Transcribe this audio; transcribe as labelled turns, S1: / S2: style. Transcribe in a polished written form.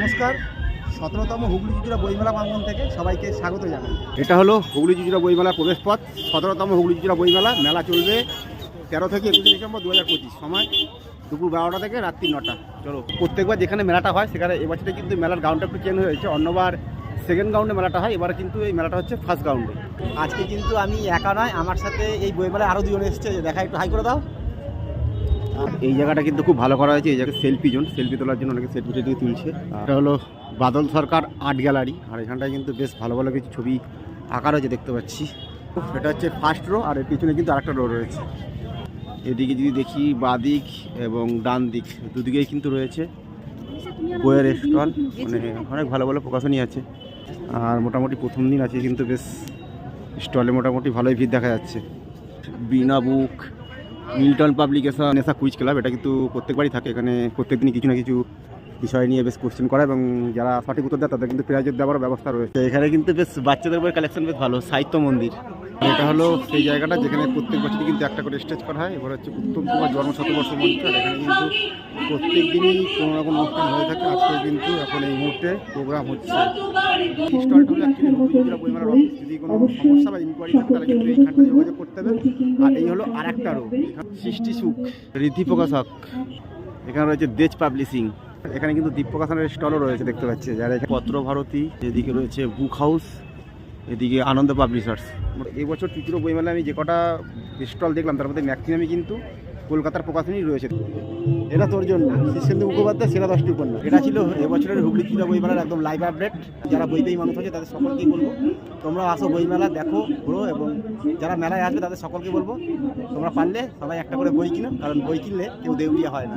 S1: নমস্কার, 17তম হুগলি জুজুরা বইমেলা প্রাঙ্গণ থেকে সবাইকে স্বাগত জানাই।
S2: এটা হলো হুগলি জুজুরা বইমেলার প্রবেশপথ। 17তম হুগলি জুজুরা বইমেলা। মেলা চলবে 13 থেকে 21 ডিসেম্বর 2025। সময় দুপুর 12টা থেকে রাত্রি 9টা। চলো, প্রত্যেকবার যেখানে মেলাটা হয় সেখানে এবছরে কিন্তু মেলার গ্রাউন্ডটা একটু চেঞ্জ হয়েছে। অন্যবার সেকেন্ড গ্রাউন্ডে মেলাটা হয়, এবার কিন্তু এই মেলাটা হচ্ছে ফার্স্ট গ্রাউন্ডে।
S1: আজকে কিন্তু আমি একা নয়, আমার সাথে এই বইমেলায় আরও দুজন এসেছে। দেখা একটু হাই করে দাও।
S2: এই জায়গাটা কিন্তু খুব ভালো করা হয়েছে। এই জায়গায় সেলফি জোন, সেলফি তোলার জন্য অনেকে সেলফি দিয়ে তুলছে। এটা হলো বাদল সরকার আর্ট গ্যালারি, আর এখানটায় কিন্তু বেশ ভালো ভালো কিছু ছবি আঁকা রয়েছে দেখতে পাচ্ছি। এটা হচ্ছে ফার্স্ট রো, আর এর পিছনে কিন্তু আরেকটা রো রয়েছে। এদিকে যদি দেখি বাঁদিক এবং ডান দিক দুদিকেই কিন্তু রয়েছে বইয়ের স্টল, মানে অনেক ভালো ভালো প্রকাশনী আছে। আর মোটামুটি প্রথম দিন আছে কিন্তু বেশ স্টলে মোটামুটি ভালোই ভিড় দেখা যাচ্ছে। বিনা বুক, মিল্টন পাবলিকেশন, নেশা কুইজ ক্লাব, এটা কিন্তু প্রত্যেকবারই থাকে। এখানে প্রত্যেকদিনই কিছু না কিছু বিষয় নিয়ে বেশ কোশ্চেন করা এবং যারা সঠিক উত্তর দেয় তাদের কিন্তু প্রাইজের দেওয়ার ব্যবস্থা রয়েছে। এখানে কিন্তু বেশ বাচ্চাদের বই কালেকশন বেশ ভালো। সাহিত্য মন্দির, এটা হলো সেই জায়গাটা যেখানে প্রত্যেক বছরই কিন্তু একটা করে স্টেজ করা হয়। এবার হচ্ছে উত্তম কুমার জন্ম শতবর্ষ মঞ্চ, আর এখানে কিন্তু প্রত্যেক দিনই কোনো না কোনো অনুষ্ঠান হয়ে থাকে। আজকে কিন্তু এখন এই মুহূর্তে প্রোগ্রাম হচ্ছে। স্টলটা হলো অ্যাকচুয়ালি হুগলি জেলা বইমেলার অফিস। যদি কোনো সমস্যা বা ইনকোয়ারি থাকে তাহলে কিন্তু এইখানটা যোগাযোগ করতে হবে। আর এই হলো আর একটা রো, সৃষ্টি সুখ, ঋদ্ধি প্রকাশক, এখানে রয়েছে দেজ পাবলিশিং। এখানে কিন্তু দীপ প্রকাশনের স্টলও রয়েছে দেখতে পাচ্ছি। যারা পত্র ভারতী, এদিকে রয়েছে বুক হাউস, এদিকে আনন্দ পাবলিশার্স। এই বছর চুচুড়ো বইমেলায় আমি যে কটা স্টল দেখলাম তার মধ্যে ম্যাক্সিমামই কিন্তু কলকাতার প্রকাশনী রয়েছে। এটা তোর জন্য শীর্ষেন্দু মুখোপাধ্যায় সেরা 10টি উপন্যাস। এটা ছিল এবছরের হুগলি জুজুরা বইমেলার একদম লাইভ আপডেট। যারা বইতেই মানুষ আছে তাদের সকলকেই বলবো তোমরা আসো বইমেলা দেখো, ঘুরো, এবং যারা মেলায় আসবে তাদের সকলকে বলবো তোমরা পারলে সবাই একটা করে বই কিনো, কারণ বই কিনলে কেউ দেউলিয়া হয় না।